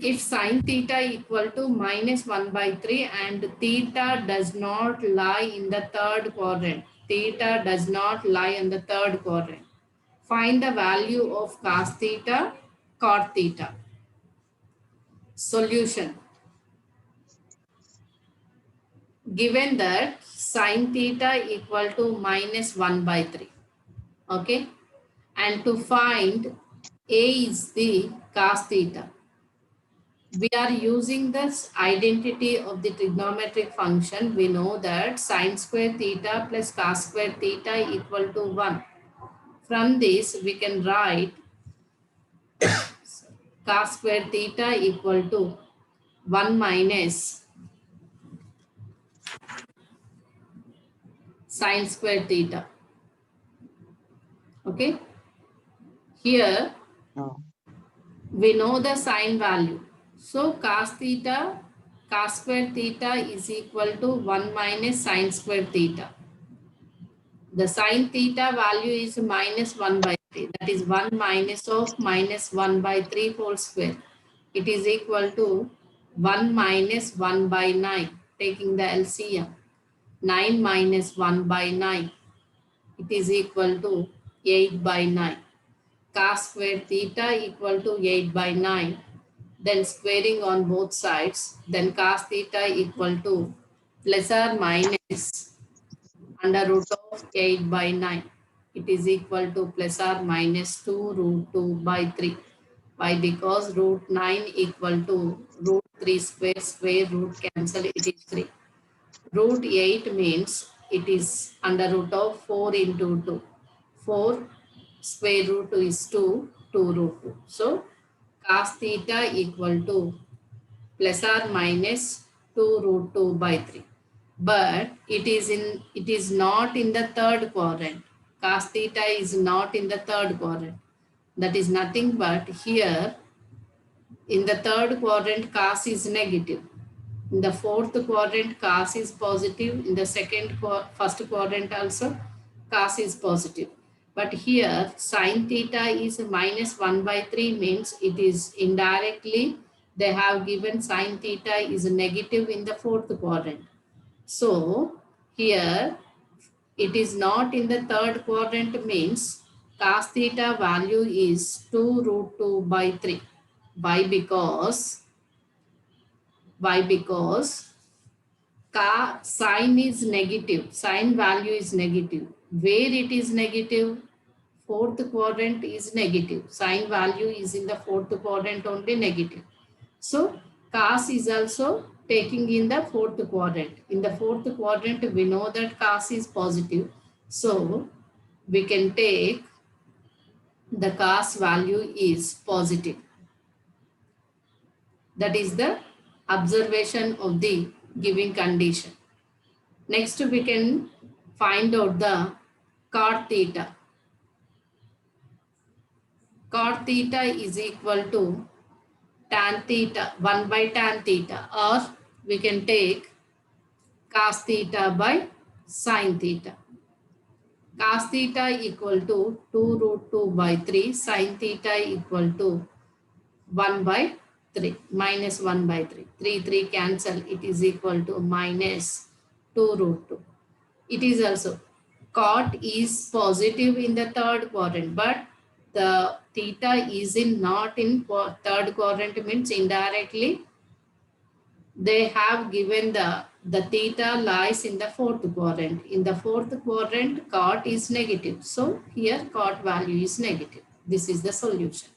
If sine theta equal to minus 1 by 3 and theta does not lie in the third quadrant, theta does not lie in the third quadrant, find the value of cos theta, cot theta. Solution. Given that sine theta equal to minus 1 by 3, okay, and to find A is the cos theta, we are using this identity of the trigonometric function. We know that sine square theta plus cos square theta equal to 1. From this, we can write cos square theta equal to 1 minus sine square theta. Okay. Here, we know the sine value. So cos theta, cos square theta is equal to 1 minus sine square theta. The sine theta value is minus 1 by 3. That is 1 minus of minus 1 by 3 whole square. It is equal to 1 minus 1 by 9. Taking the LCM. 9 minus 1 by 9. It is equal to 8 by 9. Cos square theta equal to 8 by 9. Then squaring on both sides. Then cos theta equal to plus or minus under root of 8 by 9. It is equal to plus or minus 2 root 2 by 3. Why? Because root 9 equal to root 3 square, square root cancel, it is 3. Root 8 means it is under root of 4 into 2. 4 square root 2 is 2, 2 root 2. So cos theta equal to plus or minus 2 root 2 by 3. But it is not in the third quadrant. Cos theta is not in the third quadrant. That is nothing but here in the third quadrant cos is negative. In the fourth quadrant cos is positive. In the first quadrant also cos is positive. But here sine theta is minus 1 by 3 means it is indirectly they have given sine theta is negative in the fourth quadrant. So here it is not in the third quadrant means cos theta value is 2 root 2 by 3. Why? Because sine is negative, sine value is negative. Where it is negative? Fourth quadrant is negative. Sine value is in the fourth quadrant only negative. So cos is also taking in the fourth quadrant. In the fourth quadrant, we know that cos is positive. So we can take the cos value is positive. That is the observation of the given condition. Next, we can find out the cot theta. Cot theta is equal to tan theta, 1 by tan theta, or we can take cos theta by sin theta. Cos theta equal to 2 root 2 by 3, sin theta equal to 1 by 3, minus 1 by 3. 3 cancel, it is equal to minus 2 root 2. It is also cot is positive in the third quadrant, but the theta is not in third quadrant means indirectly they have given the theta lies in the fourth quadrant. In the fourth quadrant, cot is negative. So here cot value is negative. This is the solution.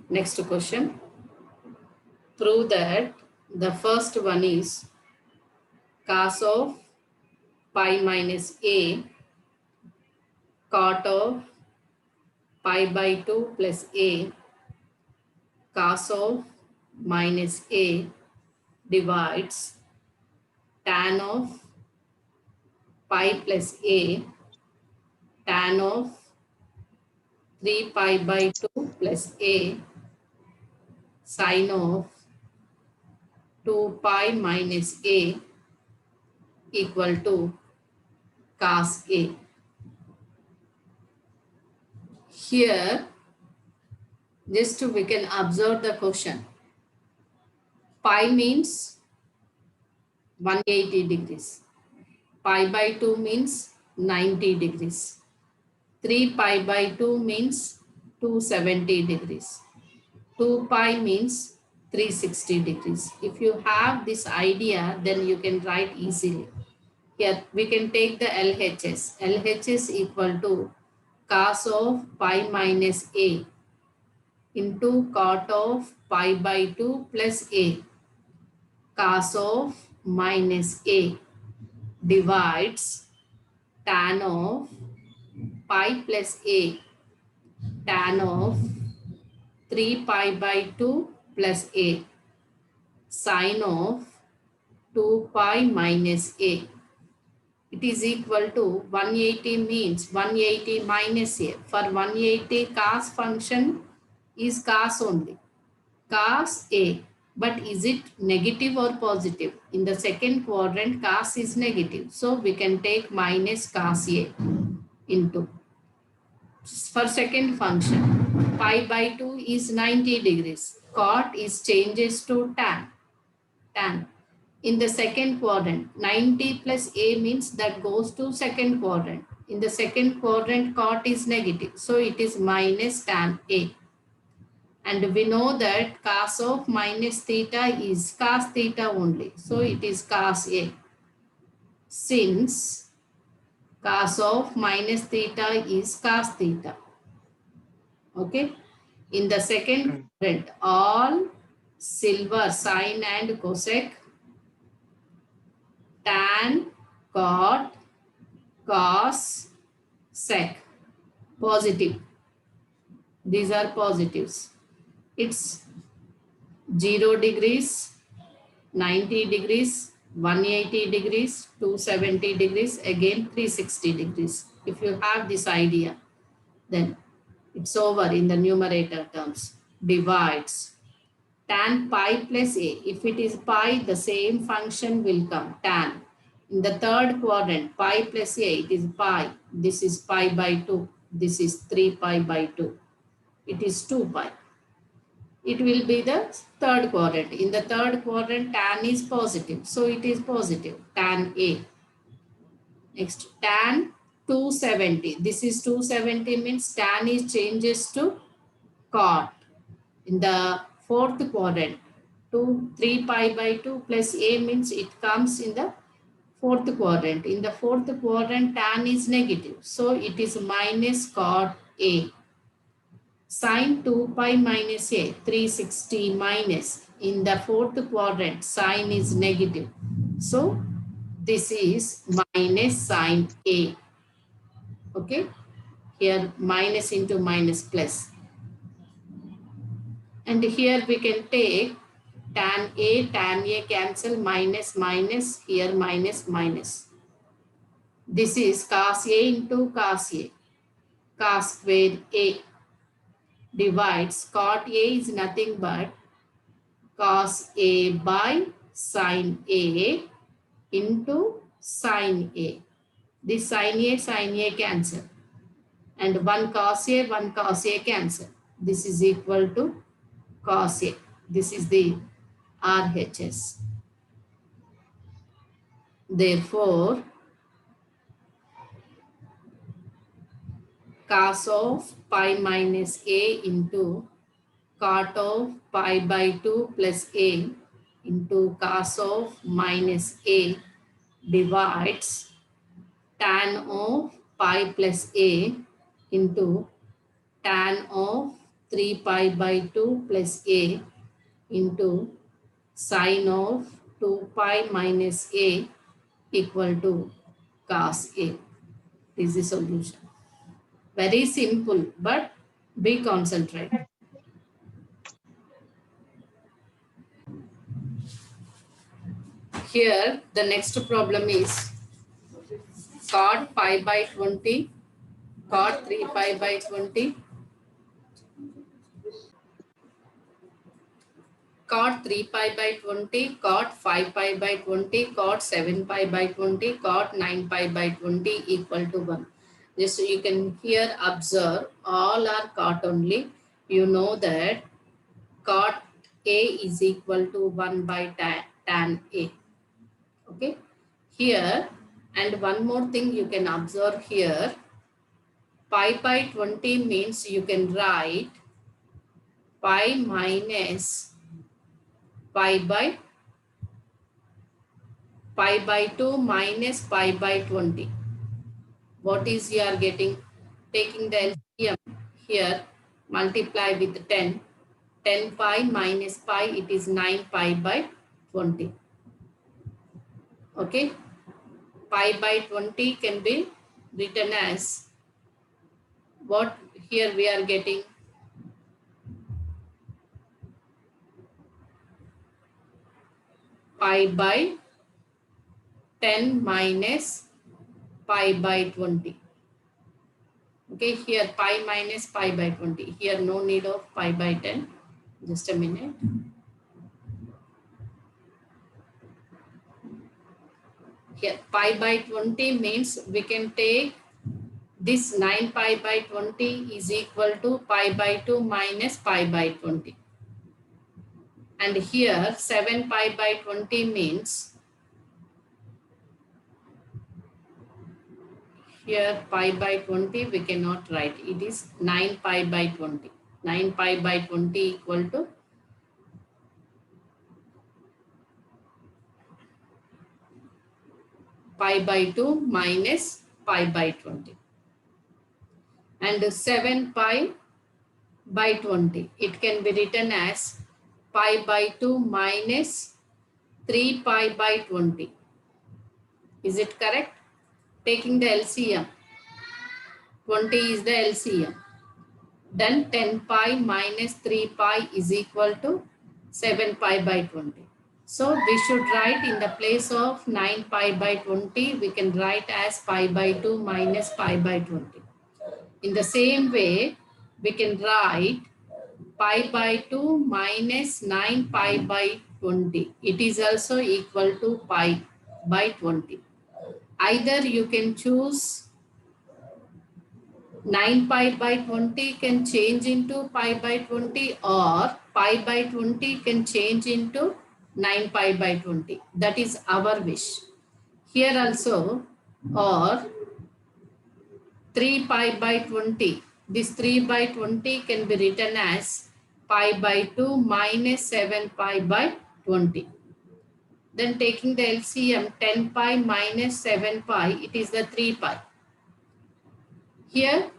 Next question. Prove that the first one is cos of pi minus a, cot of pi by 2 plus a, cos of minus a divides tan of pi plus a, tan of 3 pi by 2 plus a, sin of 2 pi minus a equal to cos a. Here, just we can observe the question. Pi means 180 degrees. Pi by 2 means 90 degrees. 3 pi by 2 means 270 degrees. 2 pi means 360 degrees. If you have this idea, then you can write easily. Here we can take the LHS. LHS equal to cos of pi minus a into cot of pi by 2 plus a. Cos of minus a divides tan of pi plus a, tan of 3 pi by 2 plus a, sine of 2 pi minus a. It is equal to 180 means 180 minus a. For 180, cos function is cos only, cos a. But is it negative or positive? In the second quadrant, cos is negative. So we can take minus cos a into. For second function, pi by 2 is 90 degrees. Cot is changes to tan. Tan. In the second quadrant, 90 plus a means that goes to second quadrant. In the second quadrant, cot is negative. So it is minus tan a. And we know that cos of minus theta is cos theta only. So it is cos a. Since cos of minus theta is cos theta. Okay. In the second quadrant, all silver sine and cosec, tan, cot, cos, sec, positive. These are positives. It's 0 degrees, 90 degrees, 180 degrees, 270 degrees, again 360 degrees. If you have this idea, then it's over in the numerator terms. Divides tan pi plus a. If it is pi, the same function will come, tan. In the third quadrant, pi plus a, it is pi. This is pi by 2. This is 3 pi by 2. It is 2 pi. It will be the third quadrant. In the third quadrant, tan is positive. So it is positive, tan a. Next, tan 270. This is 270 means tan is changes to cot. In the fourth quadrant, 3 pi by 2 plus a means it comes in the fourth quadrant. In the fourth quadrant, tan is negative. So it is minus cot a. Sine 2 pi minus a, 360 minus. In the fourth quadrant, sine is negative. So this is minus sine a. Okay. Here minus into minus plus. And here we can take tan a cancel, minus minus, here minus minus. This is cos a into cos a. Cos square a divides cot a is nothing but cos a by sin a into sin a. This sin a cancel. And one cos a cancel. This is equal to cos a. This is the RHS. Therefore, cos of pi minus a into cot of pi by 2 plus a into cos of minus a divides tan of pi plus a into tan of 3 pi by 2 plus a into sine of 2 pi minus a equal to cos a. This is the solution. Very simple, but be concentrate. Here, the next problem is cot pi by 20, cot 3 pi by 20, cot 3 pi by 20, cot 5 pi by 20, cot 7 pi by 20, cot 9 pi by 20 equal to 1. Just you can here observe all are cot only. You know that cot A is equal to 1 by tan A. Okay. Here, and one more thing you can observe here, pi by 20 means you can write pi minus pi by 2 minus pi by 20. What is you are getting? Taking the LCM here, multiply with 10. 10 pi minus pi, it is 9 pi by 20. Okay. Pi by 20 can be written as what here we are getting? Pi by 10 minus pi by 20. Okay, here pi minus pi by 20. Here no need of pi by 10. Just a minute. Here pi by 20 means we can take this 9 pi by 20 is equal to pi by 2 minus pi by 20. And here 7 pi by 20 means here pi by 20 we cannot write. It is 9 pi by 20. 9 pi by 20 equal to pi by 2 minus pi by 20. And 7 pi by 20. It can be written as pi by 2 minus 3 pi by 20. Is it correct? Taking the LCM. 20 is the LCM. Then 10 pi minus 3 pi is equal to 7 pi by 20. So we should write in the place of 9 pi by 20, we can write as pi by 2 minus pi by 20. In the same way, we can write pi by 2 minus 9 pi by 20. It is also equal to pi by 20. Either you can choose 9 pi by 20 can change into pi by 20, or pi by 20 can change into 9 pi by 20. That is our wish. Here also, or 3 pi by 20. This 3 by 20 can be written as pi by 2 minus 7 pi by 20. Then taking the LCM, 10 pi minus 7 pi, it is the 3 pi. Here,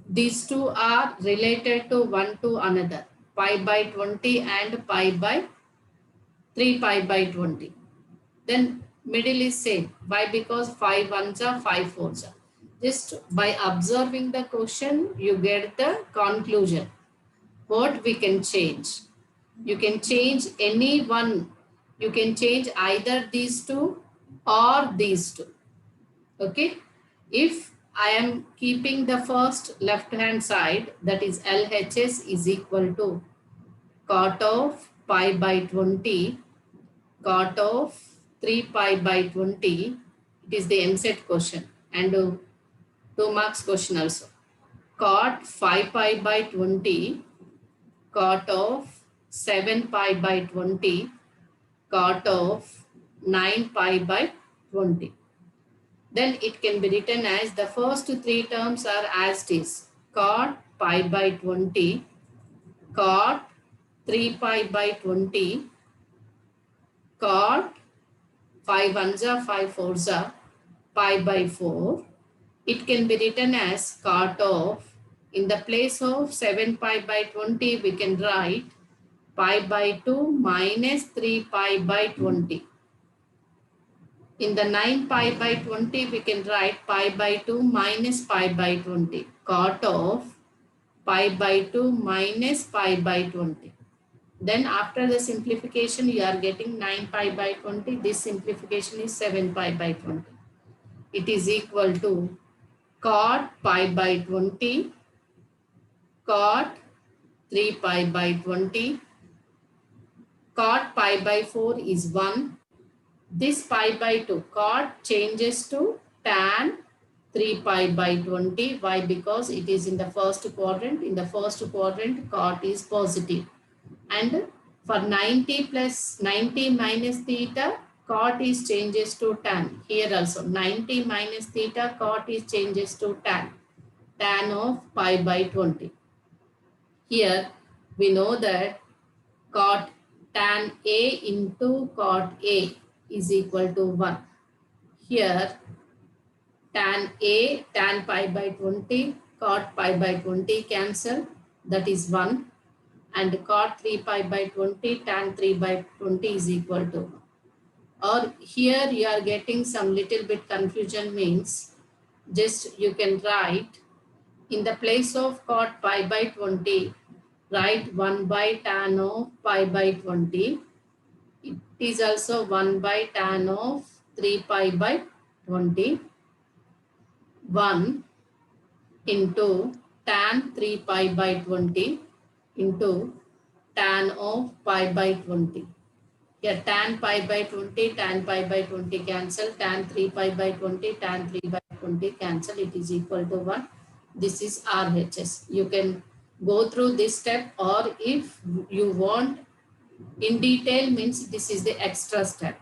these two are related to one to another, pi by 20 and pi by 3 pi by 20. Then middle is same. Why? Because 5 ones are 5 fours are. Just by observing the question, you get the conclusion. What we can change? You can change any one. You can change either these two or these two. Okay. If I am keeping the first left hand side, that is LHS is equal to cot of pi by 20, cot of 3 pi by 20. It is the MSET question and 2 marks question also. Cot 5 pi by 20, cot of 7 pi by 20, cot of 9 pi by 20. Then it can be written as the first 3 terms are as it is. Cot pi by 20, cot 3 pi by 20, cot 5 ones are 5 fours are pi by 4. It can be written as cot of, in the place of 7 pi by 20, we can write pi by 2 minus 3 pi by 20. In the 9 pi by 20, we can write pi by 2 minus pi by 20. Cot of pi by 2 minus pi by 20. Then after the simplification, you are getting 9 pi by 20. This simplification is 7 pi by 20. It is equal to cot pi by 20, cot 3 pi by 20, cot pi by 4 is 1. This pi by 2, cot changes to tan 3 pi by 20. Why? Because it is in the first quadrant. In the first quadrant, cot is positive. And for 90 plus 90 minus theta, cot is changes to tan. Here also 90 minus theta, cot is changes to tan. Tan of pi by 20. Here we know that cot tan A into cot A is equal to 1. Here tan A, tan pi by 20, cot pi by 20 cancel, that is 1. And cot 3 pi by 20, tan 3 by 20 is equal to 1. Or here you are getting some little bit confusion, means just you can write in the place of cot pi by 20, write 1 by tan of pi by 20. It is also 1 by tan of 3 pi by 20. 1 into tan 3 pi by 20 into tan of pi by 20. Here tan pi by 20, tan pi by 20 cancel, tan 3 pi by 20, tan 3 by 20 cancel. It is equal to 1. This is RHS. You can go through this step, or if you want in detail, means this is the extra step.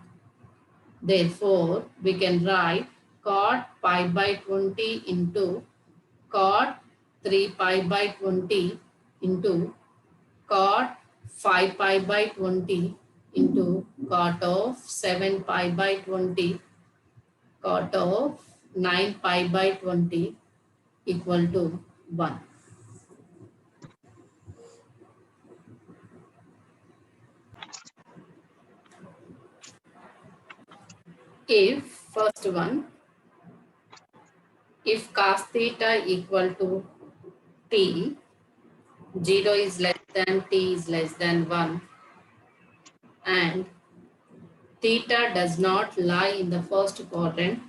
Therefore, we can write cot pi by 20 into cot 3 pi by 20 into cot 5 pi by 20 into cot of 7 pi by 20, cot of 9 pi by 20 equal to 1. If first one, if cos theta equal to t, 0 is less than t is less than 1, and theta does not lie in the first quadrant,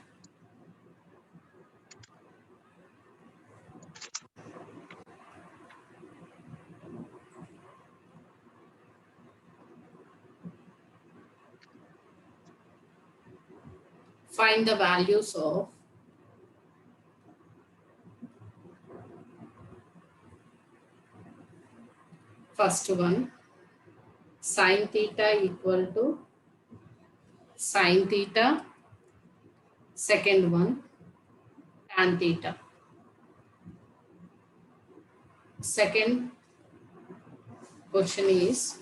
find the values of first one, sin theta equal to sin theta, second one, tan theta. Second question is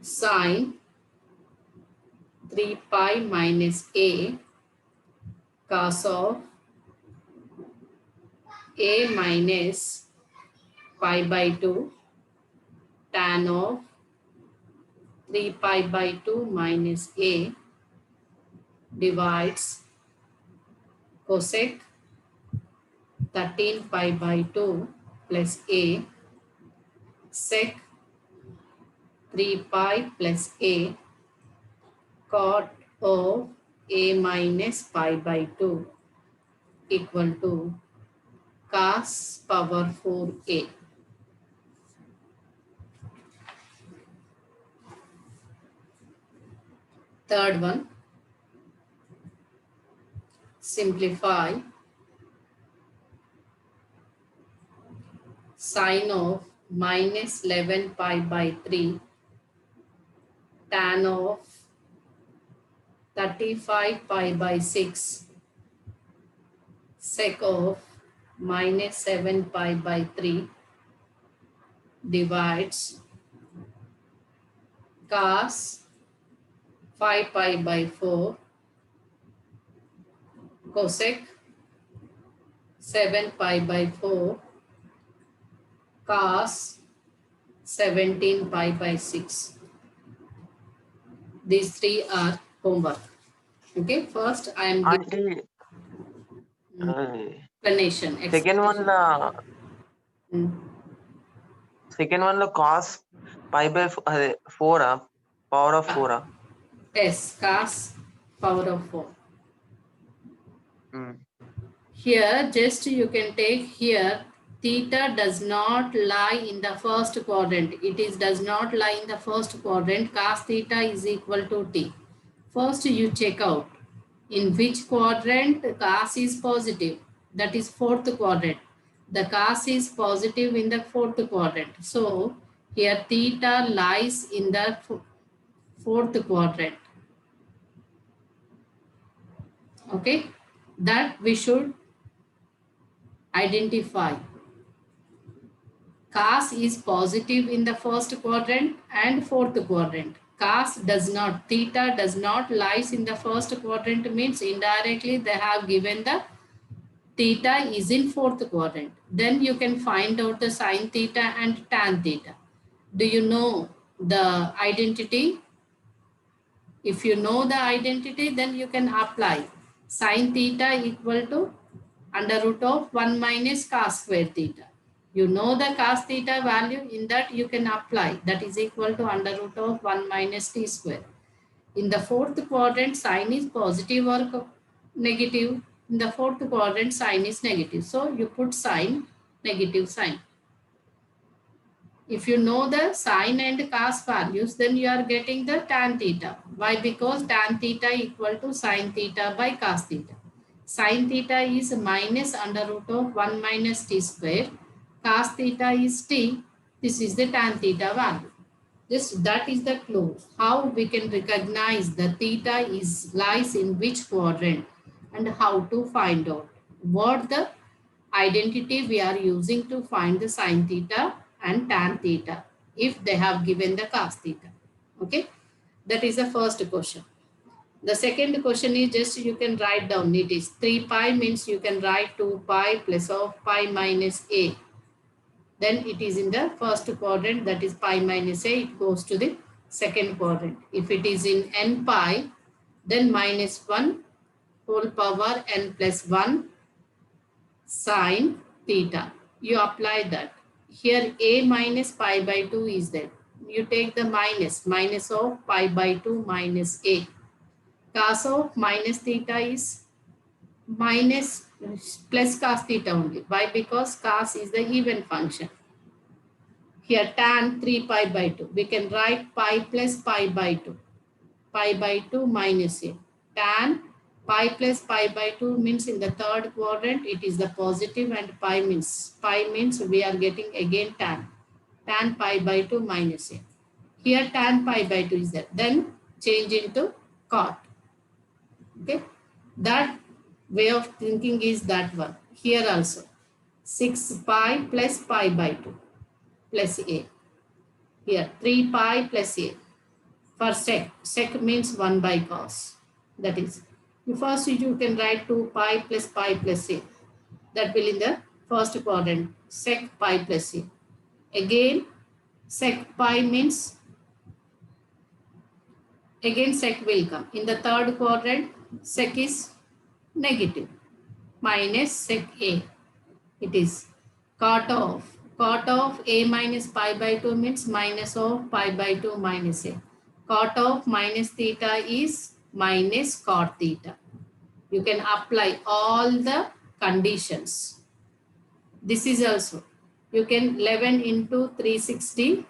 sin 3 pi minus a cos of a minus pi by 2 tan of 3 pi by 2 minus a divides cosec 13 pi by 2 plus a sec 3 pi plus a cot of a minus pi by 2 equal to cos power 4a. Third one, simplify sine of minus 11 pi by 3 tan of 35 pi by 6 sec of minus 7 pi by 3 divides cos 5 pi by 4 cosec 7 pi by 4 cos 17 pi by 6. These three are homework. Okay, first I am giving explanation. Second one cos pi by 4 power of 4. Yes, cos power of 4. Here just you can take here theta does not lie in the first quadrant. It does not lie in the first quadrant. Cos theta is equal to t. First you check out In which quadrant cos is positive? That is fourth quadrant. The cos is positive in the fourth quadrant. So here theta lies in the fourth quadrant. Okay, that we should identify. Cos is positive in the first quadrant and fourth quadrant. Cos does not, theta does not lies in the first quadrant means indirectly they have given the theta is in fourth quadrant. Then you can find out the sine theta and tan theta. Do you know the identity? If you know the identity, then you can apply sine theta equal to under root of 1 minus cos square theta. You know the cos theta value, in that you can apply, that is equal to under root of 1 minus t square. In the fourth quadrant, sine is positive or negative. In the fourth quadrant, sine is negative. So you put sine, negative sine. If you know the sine and cos values, then you are getting the tan theta. Why? Because tan theta equal to sine theta by cos theta. Sine theta is minus under root of 1 minus t square. Cos theta is t. This is the tan theta value. That is the clue. How we can recognize the theta is lies in which quadrant and how to find out what the identity we are using to find the sine theta and tan theta if they have given the cos theta. Okay, that is the first question. The second question is just you can write down, it is 3 pi means you can write 2 pi plus of pi minus a. Then it is in the first quadrant, that is pi minus a, it goes to the second quadrant. If it is in n pi, then minus 1 whole power n plus 1 sine theta. You apply that. Here a minus pi by 2 is there. You take the minus of pi by 2 minus a. Cos of minus theta is minus plus cos theta only. Why? Because cos is the even function. Here tan 3 pi by 2. We can write pi plus pi by 2. Pi by 2 minus a. Tan pi plus pi by 2 means in the third quadrant it is the positive, and pi means we are getting again tan. Tan pi by 2 minus a. Here tan pi by 2 is there. Then change into cot. Okay. That way of thinking is that one. Here also 6 pi plus pi by 2 plus a. Here 3 pi plus a. For sec means 1 by cos. That is, first you can write 2 pi plus a. That will in the first quadrant, sec pi plus a. Again sec pi means again sec will come. In the third quadrant, sec is negative minus sec a. It is cot of a minus pi by 2 means minus of pi by 2 minus a. Cot of minus theta is minus cot theta. You can apply all the conditions. This is also, you can 11 into 360